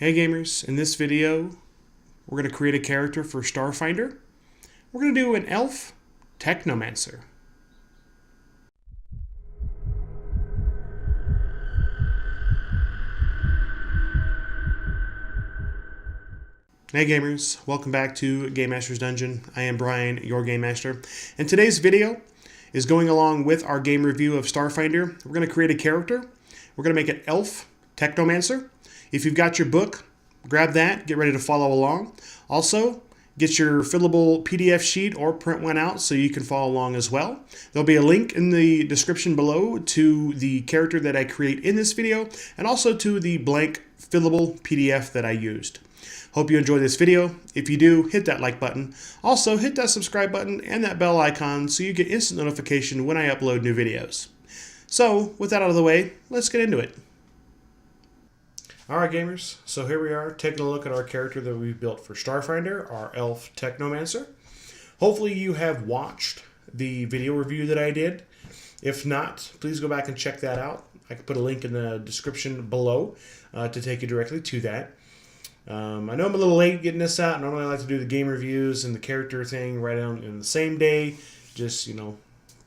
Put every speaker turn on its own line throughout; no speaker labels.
Hey gamers, in this video we're going to create a character for Starfinder. We're going to do an Elf Technomancer. Hey gamers, welcome back to Game Master's Dungeon. I am Brian, your Game Master, and today's video is going along with our game review of Starfinder. We're going to create a character. We're going to make an Elf Technomancer. If you've got your book, grab that, get ready to follow along. Also, get your fillable PDF sheet or print one out so you can follow along as well. There'll be a link in the description below to the character that I create in this video and also to the blank fillable PDF that I used. Hope you enjoyed this video. If you do, hit that like button. Also, hit that subscribe button and that bell icon so you get instant notification when I upload new videos. So, with that out of the way, let's get into it. Alright gamers, so here we are taking a look at our character that we've built for Starfinder, our Elf Technomancer. Hopefully you have watched the video review that I did. If not, please go back and check that out. I can put a link in the description below to take you directly to that. I know I'm a little late getting this out. Normally I like to do the game reviews and the character thing right on in the same day. Just, you know,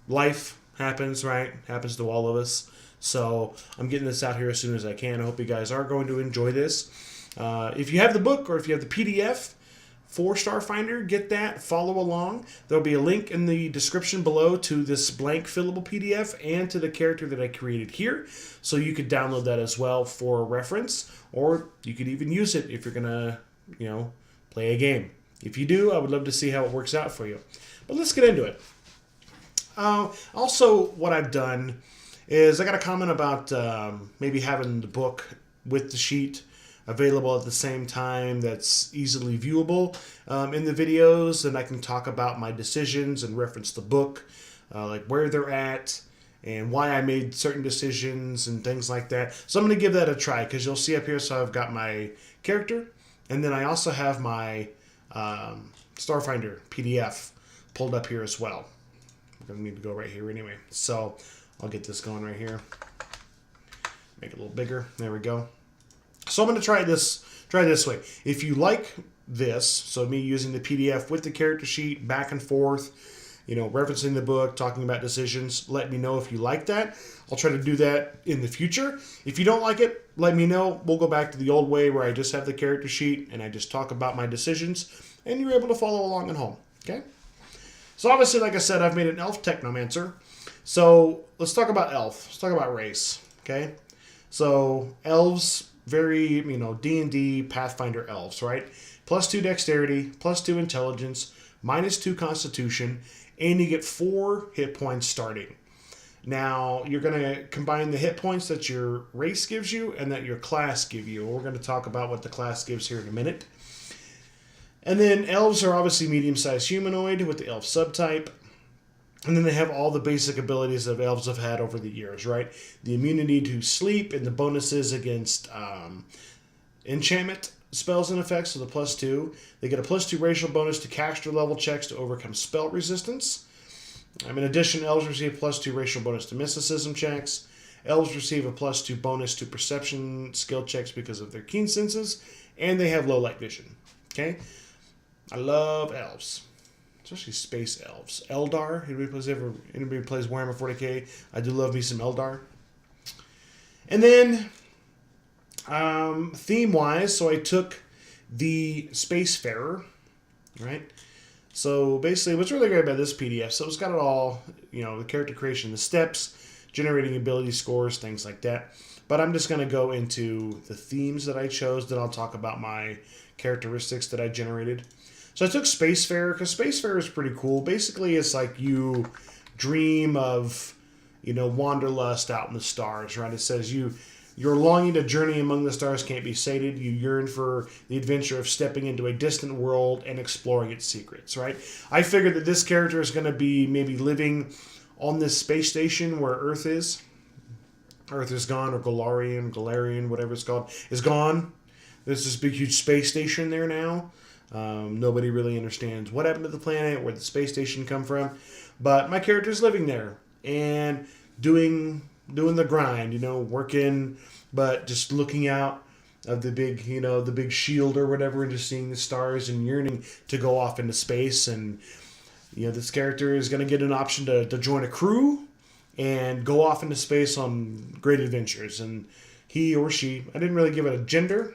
life happens, right? Happens to all of us. So I'm getting this out here as soon as I can. I hope you guys are going to enjoy this. If you have the book or if you have the PDF for Starfinder, get that, follow along. There'll be a link in the description below to this blank fillable PDF and to the character that I created here. So you could download that as well for reference, or you could even use it if you're going to, you know, play a game. If you do, I would love to see how it works out for you. But let's get into it. Also, what I've done is I got a comment about maybe having the book with the sheet available at the same time that's easily viewable in the videos, and I can talk about my decisions and reference the book, like where they're at and why I made certain decisions and things like that. So I'm going to give that a try because you'll see up here, so I've got my character and then I also have my Starfinder PDF pulled up here as well. We're going to need to go right here anyway. So I'll get this going right here. Make it a little bigger. There we go. So I'm going to try this way. If you like this, so me using the PDF with the character sheet back and forth, you know, referencing the book, talking about decisions, let me know if you like that. I'll try to do that in the future. If you don't like it, let me know. We'll go back to the old way where I just have the character sheet and I just talk about my decisions and you're able to follow along at home. Okay? So obviously, like I said, I've made an Elf Technomancer. So let's talk about Elf. Let's talk about race. Okay? So Elves, very, you know, D&D Pathfinder Elves, right? +2 dexterity, +2 intelligence, -2 constitution, and you get 4 hit points starting. Now, you're going to combine the hit points that your race gives you and that your class give you. We're going to talk about what the class gives here in a minute. And then Elves are obviously medium-sized humanoid with the Elf subtype. And then they have all the basic abilities that Elves have had over the years, right? The immunity to sleep and the bonuses against enchantment spells and effects, so the +2. They get a +2 racial bonus to caster level checks to overcome spell resistance. In addition, Elves receive +2 racial bonus to mysticism checks. Elves receive a +2 bonus to perception skill checks because of their keen senses. And they have low light vision. Okay? I love Elves. Especially space elves. Eldar. Anybody plays Warhammer 40k? I do love me some Eldar. And then, theme-wise, so I took the Spacefarer, right? So basically, what's really great about this PDF, so it's got it all, you know, the character creation, the steps, generating ability scores, things like that. But I'm just going to go into the themes that I chose. Then I'll talk about my characteristics that I generated. So I took Spacefarer because Spacefarer is pretty cool. Basically, it's like you dream of, you know, wanderlust out in the stars, right? It says your longing to journey among the stars can't be sated. You yearn for the adventure of stepping into a distant world and exploring its secrets, right? I figured that this character is going to be maybe living on this space station where Earth is. Earth is gone, or Galarian, whatever it's called, is gone. There's this big, huge space station there now. Nobody really understands what happened to the planet, where the space station come from, but my character's living there and doing the grind, you know, working, but just looking out of the big, the big shield or whatever, and just seeing the stars and yearning to go off into space. And this character is going to get an option to join a crew and go off into space on great adventures. And he or she, I didn't really give it a gender.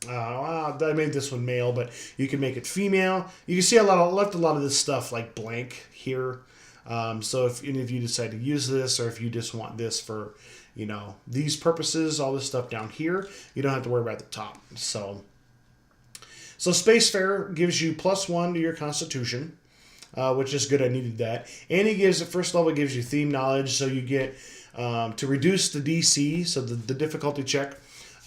I made this one male, but you can make it female. You can see I left a lot of this stuff like blank here. So if any of you decide to use this, or if you just want this for, these purposes, all this stuff down here, you don't have to worry about the top. So Spacefarer gives you +1 to your Constitution, which is good. I needed that. And he gives, at first level, gives you theme knowledge, so you get to reduce the DC, so the difficulty check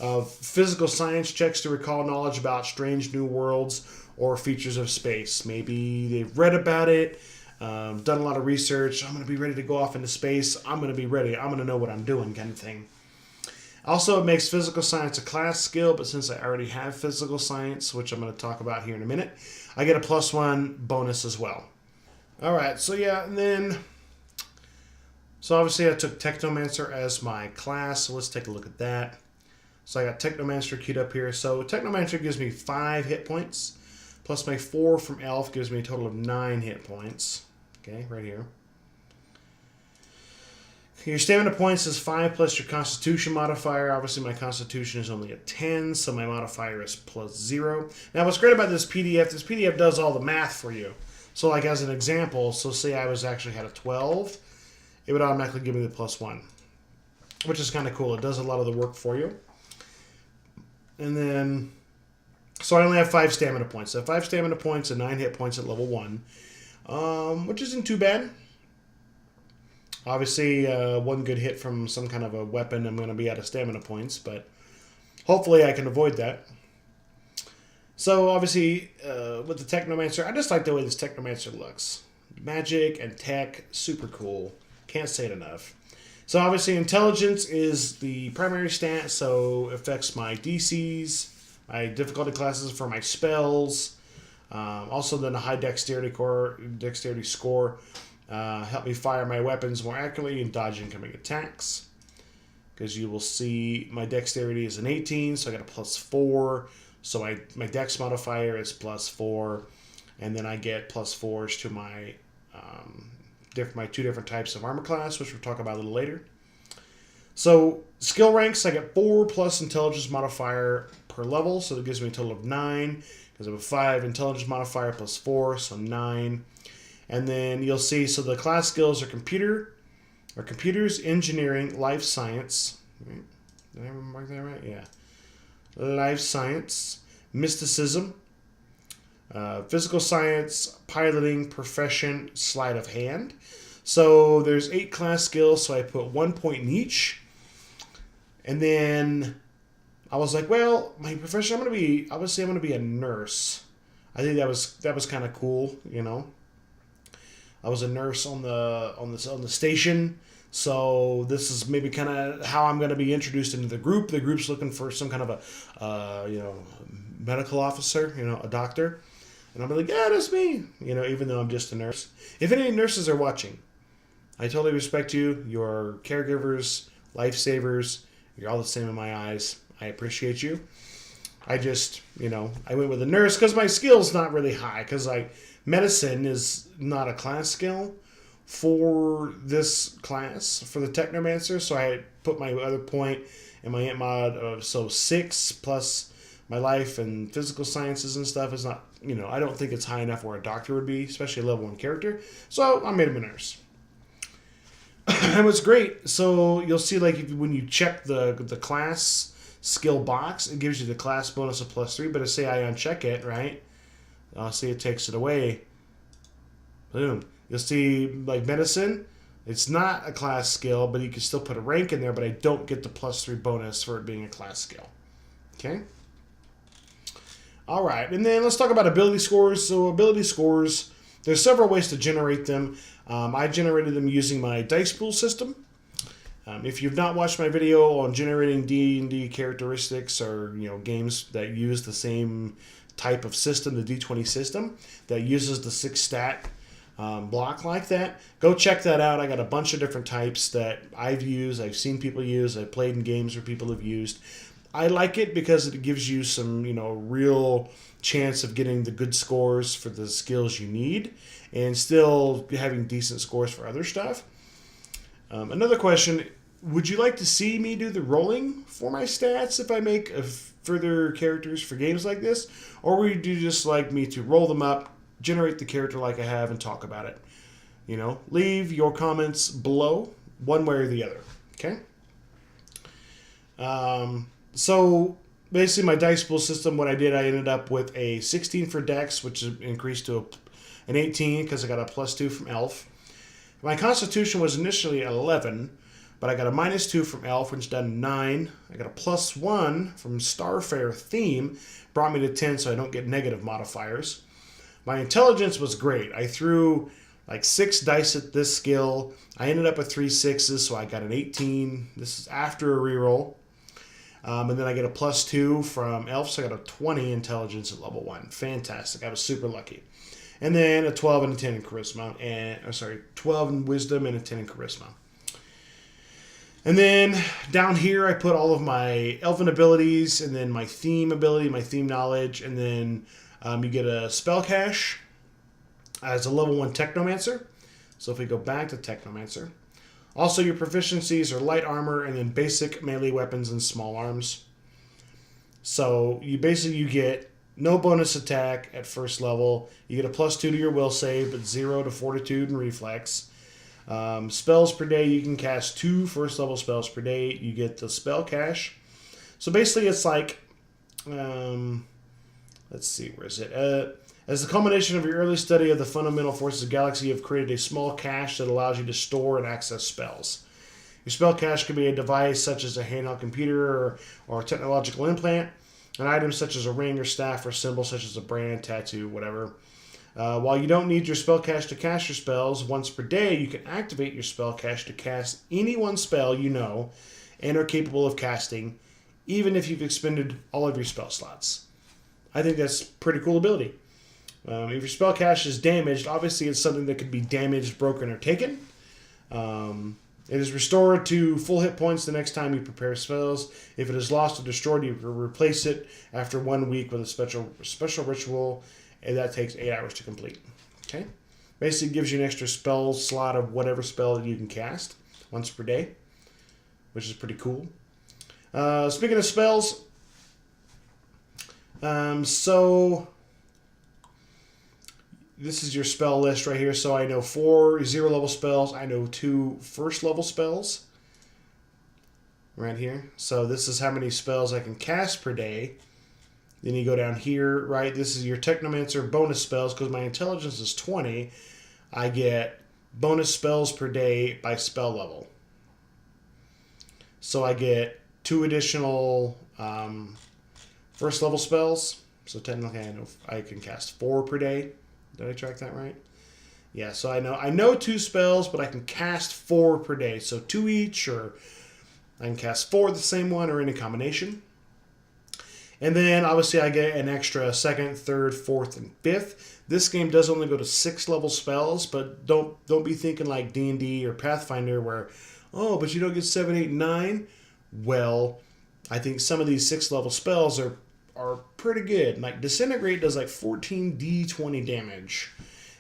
of physical science checks to recall knowledge about strange new worlds or features of space. Maybe they've read about it, done a lot of research. I'm going to be ready to go off into space. I'm going to be ready. I'm going to know what I'm doing, kind of thing. Also, it makes physical science a class skill, but since I already have physical science, which I'm going to talk about here in a minute, I get a +1 bonus as well. All right, so obviously I took Technomancer as my class, so let's take a look at that. So I got Technomancer queued up here. So Technomancer gives me 5 hit points, plus my 4 from Elf gives me a total of 9 hit points. Okay, right here. Your stamina points is 5 plus your Constitution modifier. Obviously my Constitution is only a 10, so my modifier is +0. Now what's great about this PDF does all the math for you. So like as an example, so say I had a 12, it would automatically give me the +1, which is kind of cool. It does a lot of the work for you. And then, so I only have 5 stamina points. So 5 stamina points and 9 hit points at level 1, which isn't too bad. Obviously, one good hit from some kind of a weapon, I'm going to be out of stamina points, but hopefully I can avoid that. So obviously, with the Technomancer, I just like the way this Technomancer looks. Magic and tech, super cool. Can't say it enough. So obviously intelligence is the primary stat, so it affects my DCs, my difficulty classes for my spells. Also then a high dexterity score help me fire my weapons more accurately and dodge incoming attacks. Because you will see my dexterity is an 18, so I got a +4. So my dex modifier is +4, and then I get +4s to my my 2 different types of armor class, which we'll talk about a little later. So skill ranks, I get 4 plus intelligence modifier per level, so that gives me a total of 9, because I have a 5 intelligence modifier +4, so 9. And then you'll see, so the class skills are computers, engineering, life science. Did I mark that right? Yeah. Life science, mysticism, physical science, piloting, profession, sleight of hand. So there's 8 class skills, so I put 1 point in each. And then I was like, well, my profession, I'm going to be a nurse. I think that was kind of cool, I was a nurse on the station. So this is maybe kind of how I'm going to be introduced into the group. The group's looking for some kind of a medical officer, a doctor. And I'm like, yeah, that's me, even though I'm just a nurse. If any nurses are watching, I totally respect you. You're caregivers, lifesavers. You're all the same in my eyes. I appreciate you. I just, I went with a nurse because my skill's not really high. Because medicine is not a class skill for this class, for the Technomancer. So I put my other point in my int mod of 6 plus my life and physical sciences and stuff is not, I don't think it's high enough where a doctor would be, especially a level 1 character. So I made him a nurse. And what's great, so you'll see when you check the class skill box, it gives you the class bonus of +3, but say I uncheck it, right? See it takes it away. Boom. You'll see medicine, it's not a class skill, but you can still put a rank in there, but I don't get the +3 bonus for it being a class skill. Okay? All right, and then let's talk about ability scores. So ability scores, there's several ways to generate them. I generated them using my dice pool system. If you've not watched my video on generating D&D characteristics or games that use the same type of system, the D20 system, that uses the 6 stat block like that, go check that out. I got a bunch of different types that I've used, I've seen people use, I've played in games where people have used. I like it because it gives you some, real chance of getting the good scores for the skills you need and still having decent scores for other stuff. Another question, would you like to see me do the rolling for my stats if I make further characters for games like this? Or would you just like me to roll them up, generate the character like I have, and talk about it? Leave your comments below, one way or the other. Okay? So basically my dice pool system, what I did, I ended up with a 16 for Dex, which increased to an 18 because I got a +2 from Elf. My Constitution was initially 11, but I got a -2 from Elf, which done 9. I got a +1 from Starfinder theme, brought me to 10, so I don't get negative modifiers. My Intelligence was great. I threw like 6 dice at this skill. I ended up with 3 6s, so I got an 18. This is after a reroll. And then I get a +2 from Elf, so I got a 20 Intelligence at level 1. Fantastic. I was super lucky. And then a 12 and a 10 in Charisma. 12 in Wisdom and a 10 in Charisma. And then down here I put all of my Elven abilities and then my theme ability, my theme knowledge. And then you get a spell cache as a level 1 Technomancer. So if we go back to Technomancer. Also your proficiencies are light armor and then basic melee weapons and small arms. So you get no bonus attack at first level. You get a +2 to your will save, but 0 to fortitude and reflex. Spells per day, you can cast 2 first level spells per day. You get the spell cache. So basically it's like, let's see, where is it? As the culmination of your early study of the fundamental forces of the galaxy, you have created a small cache that allows you to store and access spells. Your spell cache can be a device such as a handheld computer or a technological implant, an item such as a ring or staff or symbol such as a brand, tattoo, whatever. While you don't need your spell cache to cast your spells, once per day you can activate your spell cache to cast any one spell you know and are capable of casting, even if you've expended all of your spell slots. I think that's a pretty cool ability. If your spell cache is damaged, obviously it's something that could be damaged, broken, or taken. It is restored to full hit points the next time you prepare spells. If it is lost or destroyed, you can replace it after 1 week with a special ritual, and that takes 8 hours to complete. Okay, basically it gives you an extra spell slot of whatever spell that you can cast once per day, which is pretty cool. Speaking of spells, so this is your spell list right here. So I know 4 0-level spells. I know 2 first-level spells right here. So this is how many spells I can cast per day. Then you go down here, right? This is your Technomancer bonus spells. Because my intelligence is 20, I get bonus spells per day by spell level. So I get 2 additional first-level spells. So technically I know I can cast 4 per day. Did I track that right? Yeah, so I know 2 spells, but I can cast 4 per day. So 2 each, or I can cast 4 the same one, or any combination. And then obviously I get an extra 2nd, 3rd, 4th, and 5th. This game does only go to 6-level spells, but don't be thinking like D&D or Pathfinder where, oh, but you don't get 7, 8, and 9. Well, I think some of these 6-level spells are pretty good. Like Disintegrate does like 14 D20 damage.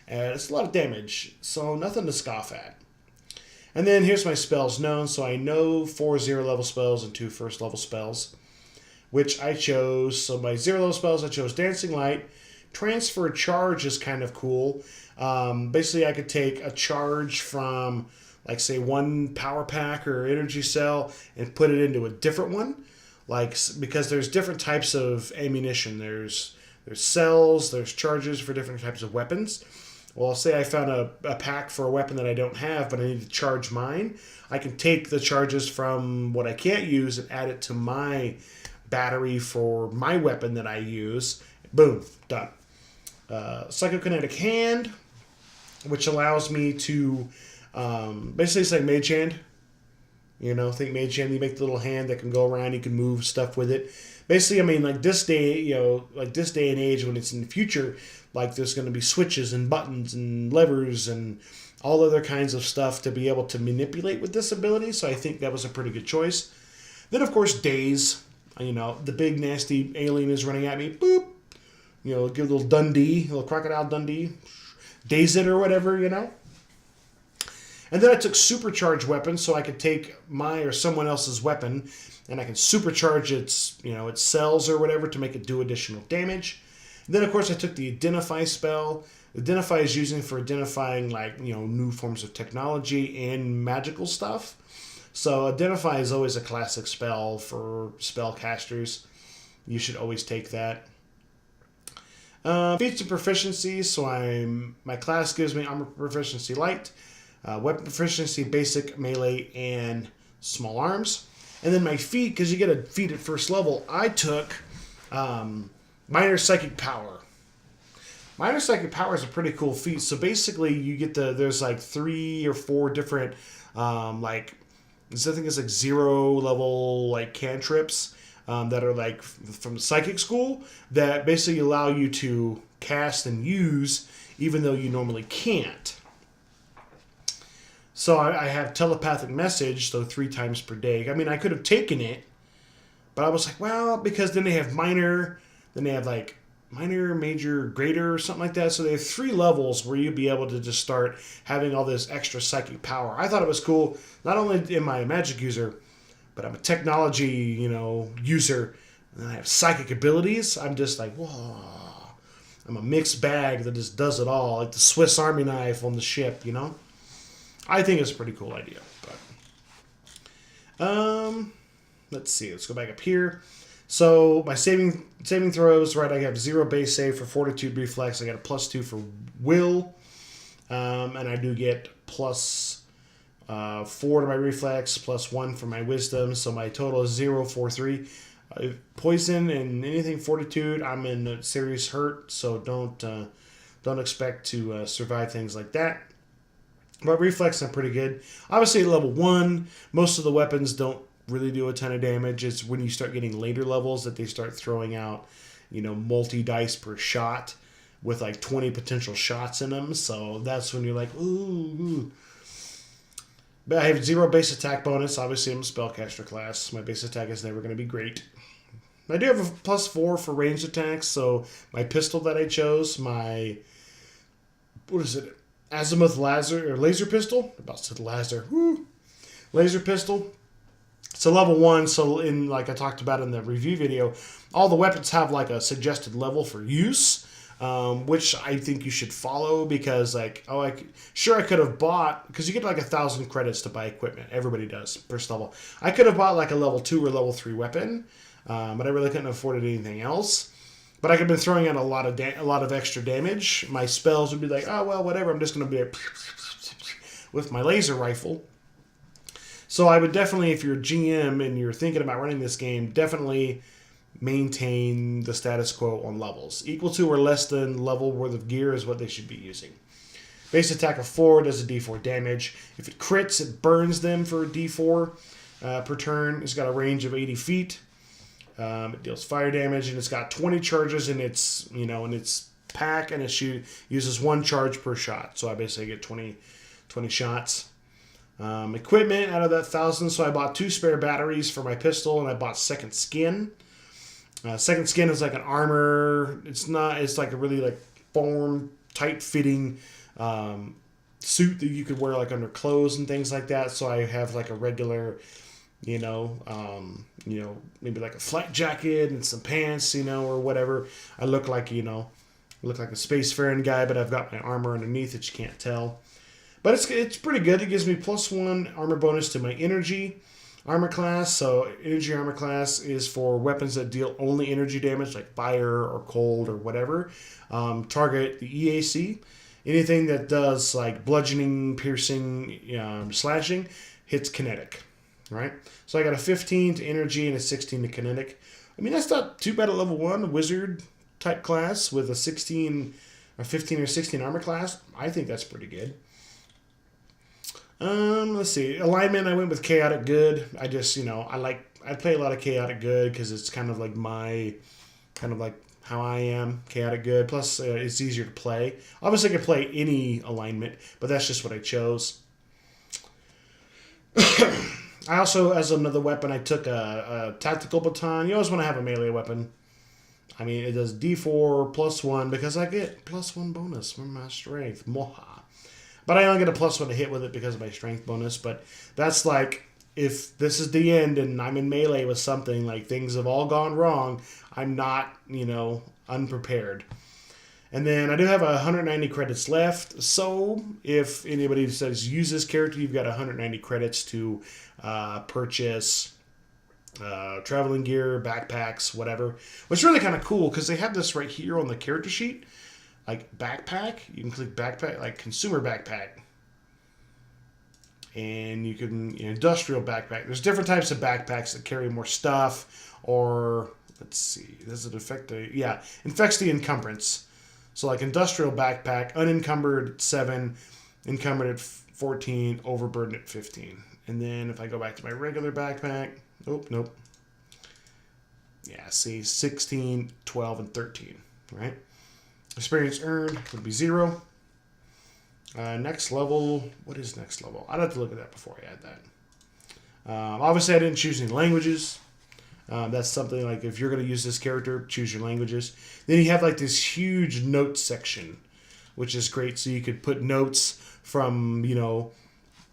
It's a lot of damage, so nothing to scoff at. And then here's my spells known. So I know 4 0-level spells and 2 first-level spells, which I chose. So my 0-level spells, I chose Dancing Light. Transfer Charge is kind of cool. Basically, I could take a charge from, like, say, one power pack or energy cell and put it into a different one. Like, because there's different types of ammunition. There's cells, there's charges for different types of weapons. Well, say I found a pack for a weapon that I don't have, but I need to charge mine. I can take the charges from what I can't use and add it to my battery for my weapon that I use. Boom, done. Psychokinetic Hand, which allows me to basically it's like Mage Hand. Think Mage Hand, you make the little hand that can go around, you can move stuff with it. Basically, I mean, like this day and age when it's in the future, like there's going to be switches and buttons and levers and all other kinds of stuff to be able to manipulate with this ability, so I think that was a pretty good choice. Then, of course, Daze. You know, the big nasty alien is running at me. Boop. You know, give a little Dundee, a little Crocodile Dundee. Daze it or whatever, you know. And then I took supercharged weapons, so I could take my or someone else's weapon, and I can supercharge its, you know, its cells or whatever to make it do additional damage. And then, of course, I took the Identify spell. Identify is using for identifying, like, you know, new forms of technology and magical stuff. So Identify is always a classic spell for spellcasters. You should always take that. Feats and proficiencies. So my class gives me armor proficiency light, weapon proficiency basic, melee, and small arms. And then my feat, because you get a feat at first level, I took minor psychic power. Minor psychic power is a pretty cool feat. So basically, you get there's like 3 or 4 different like. I think it's like 0 level like cantrips that are like from psychic school that basically allow you to cast and use even though you normally can't. So I have telepathic message, so 3 times per day. I mean, I could have taken it, but I was like, well, because then they have minor, then they have like minor, major, greater, or something like that. So they have 3 levels where you'd be able to just start having all this extra psychic power. I thought it was cool. Not only am I a magic user, but I'm a technology, you know, user. And I have psychic abilities. I'm just like, whoa. I'm a mixed bag that just does it all. Like the Swiss Army knife on the ship, you know? I think it's a pretty cool idea. But let's see. Let's go back up here. So my saving throws, right, I have 0 base save for fortitude reflex. I got a +2 for will. And I do get +4 to my reflex, +1 for my wisdom. So my total is 0, 4, 3. Poison and anything fortitude, I'm in a serious hurt. So don't expect to survive things like that. But reflex, I'm pretty good. Obviously, at level 1, most of the weapons don't really do a ton of damage. It's when you start getting later levels that they start throwing out, you know, multi-dice per shot with like 20 potential shots in them. So that's when you're like, ooh. But I have 0 base attack bonus. Obviously, I'm a spellcaster class. My base attack is never going to be great. I do have a +4 for ranged attacks. So my pistol that I chose, my, what is it? Azimuth laser pistol. About to laser. Woo. Laser pistol. So level 1, so in like I talked about in the review video, all the weapons have like a suggested level for use, which I think you should follow because like, I could have bought, because you get like 1,000 credits to buy equipment. Everybody does, first level. I could have bought like a level 2 or level 3 weapon, but I really couldn't afford anything else. But I could have been throwing out a lot of extra damage. My spells would be like, oh, well, whatever. I'm just going to be like, with my laser rifle. So I would definitely, if you're a GM and you're thinking about running this game, definitely maintain the status quo on levels. Equal to or less than level worth of gear is what they should be using. Base attack of 4 does a d4 damage. If it crits, it burns them for a d4 per turn. It's got a range of 80 feet. It deals fire damage, and it's got 20 charges in its, you know, in its pack, and it uses 1 charge per shot. So I basically get 20 shots. Equipment out of that 1,000, so I bought 2 spare batteries for my pistol, and I bought Second Skin. Second Skin is like an armor. It's like a really like form, tight-fitting suit that you could wear like under clothes and things like that. So I have like a regular, maybe like a flight jacket and some pants, or whatever. I look like, a spacefaring guy, but I've got my armor underneath that you can't tell. But it's pretty good. It gives me +1 armor bonus to my energy armor class. So energy armor class is for weapons that deal only energy damage, like fire or cold or whatever. Target the EAC. Anything that does like bludgeoning, piercing, slashing hits kinetic. Right? So I got a 15 to energy and a 16 to kinetic. I mean, that's not too bad at level 1, wizard type class with a 16 or 15 or 16 armor class. I think that's pretty good. Let's see. Alignment, I went with chaotic good. I just, I play a lot of chaotic good because it's kind of like how I am, chaotic good. Plus, it's easier to play. Obviously, I can play any alignment, but that's just what I chose. I also, as another weapon, I took a tactical baton. You always want to have a melee weapon. I mean, it does D4 +1 because I get +1 bonus from my strength. Moha. But I only get a +1 to hit with it because of my strength bonus. But that's like, if this is the end and I'm in melee with something, like things have all gone wrong, I'm not, unprepared. And then I do have 190 credits left. So if anybody says use this character, you've got 190 credits to purchase traveling gear, backpacks, whatever. Which is really kind of cool because they have this right here on the character sheet. Like backpack, you can click backpack, like consumer backpack. And you can, industrial backpack. There's different types of backpacks that carry more stuff, or let's see, does it affect infects the encumbrance. So like industrial backpack, unencumbered at 7, encumbered at 14, overburdened at 15. And then if I go back to my regular backpack, nope. Yeah, see, 16, 12, and 13, right? Experience earned would be 0. Next level, what is next level? I'd have to look at that before I add that. Obviously, I didn't choose any languages. That's something like if you're going to use this character, choose your languages. Then you have like this huge notes section, which is great. So you could put notes from,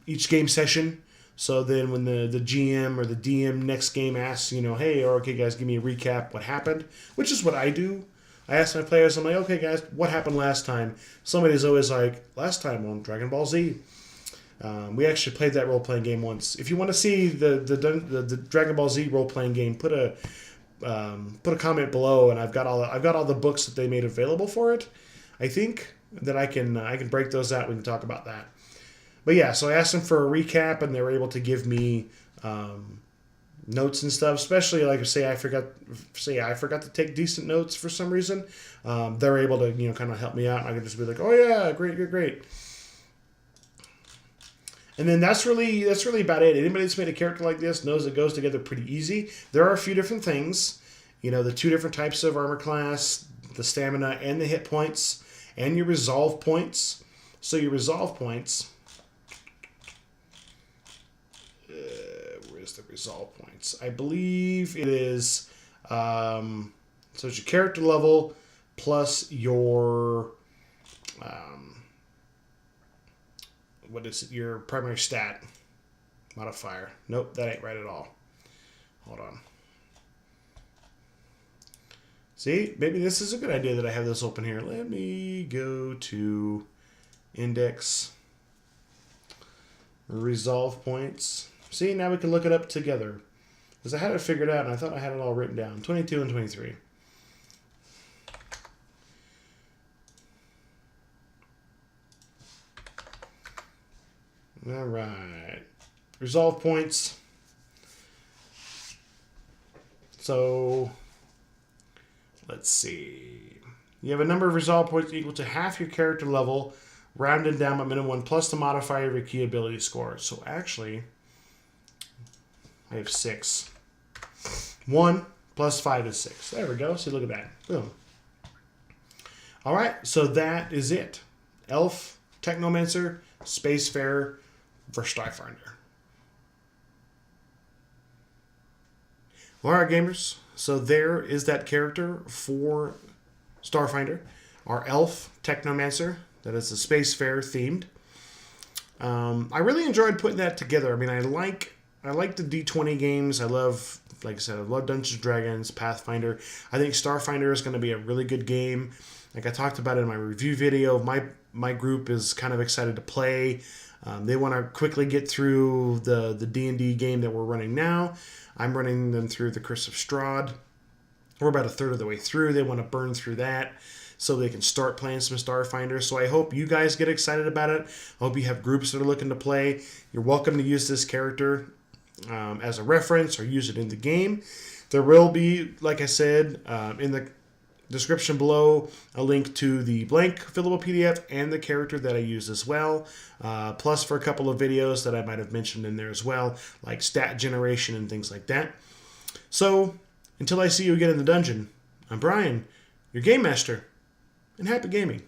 each game session. So then when the GM or the DM next game asks, hey, okay, guys, give me a recap what happened, which is what I do. I ask my players, I'm like, okay, guys, what happened last time? Somebody's always like, last time on Dragon Ball Z. We actually played that role-playing game once. If you want to see the Dragon Ball Z role-playing game, put a comment below, and I've got all the books that they made available for it. I think that I can break those out. We can talk about that. But yeah, so I asked them for a recap, and they were able to give me notes and stuff. Especially like say I forgot to take decent notes for some reason. They're able to kind of help me out. And I can just be like, oh yeah, great. And then that's really about it. Anybody that's made a character like this knows it goes together pretty easy. There are a few different things. The 2 different types of armor class, the stamina and the hit points, and your resolve points. So your resolve points, where's the resolve points? I believe it is, so it's your character level plus your, what is it? Your primary stat modifier. Nope, that ain't right at all. Hold on. See, maybe this is a good idea that I have this open here. Let me go to index, resolve points. See, now we can look it up together. Because I had it figured out and I thought I had it all written down. 22 and 23. All right. Resolve points. So, let's see. You have a number of resolve points equal to half your character level, rounded down by minimum 1, plus the modifier of your key ability score. So, actually, I have 6. 1 plus 5 is 6. There we go. See, look at that. Boom. All right. So, that is it. Elf, Technomancer, Spacefarer, for Starfinder. All right, gamers. So there is that character for Starfinder, our Elf Technomancer. That is a Spacefarer themed. I really enjoyed putting that together. I mean, I like the D20 games. I love, like I said, I love Dungeons & Dragons, Pathfinder. I think Starfinder is going to be a really good game. Like I talked about in my review video, my group is kind of excited to play. They want to quickly get through the D&D game that we're running now. I'm running them through the Curse of Strahd. We're about a third of the way through. They want to burn through that so they can start playing some Starfinder. So I hope you guys get excited about it. I hope you have groups that are looking to play. You're welcome to use this character as a reference or use it in the game. There will be, like I said, in the description below, a link to the blank fillable PDF and the character that I use as well, plus for a couple of videos that I might have mentioned in there as well, like stat generation and things like that. So, until I see you again in the dungeon, I'm Brian, your Game Master, and happy gaming.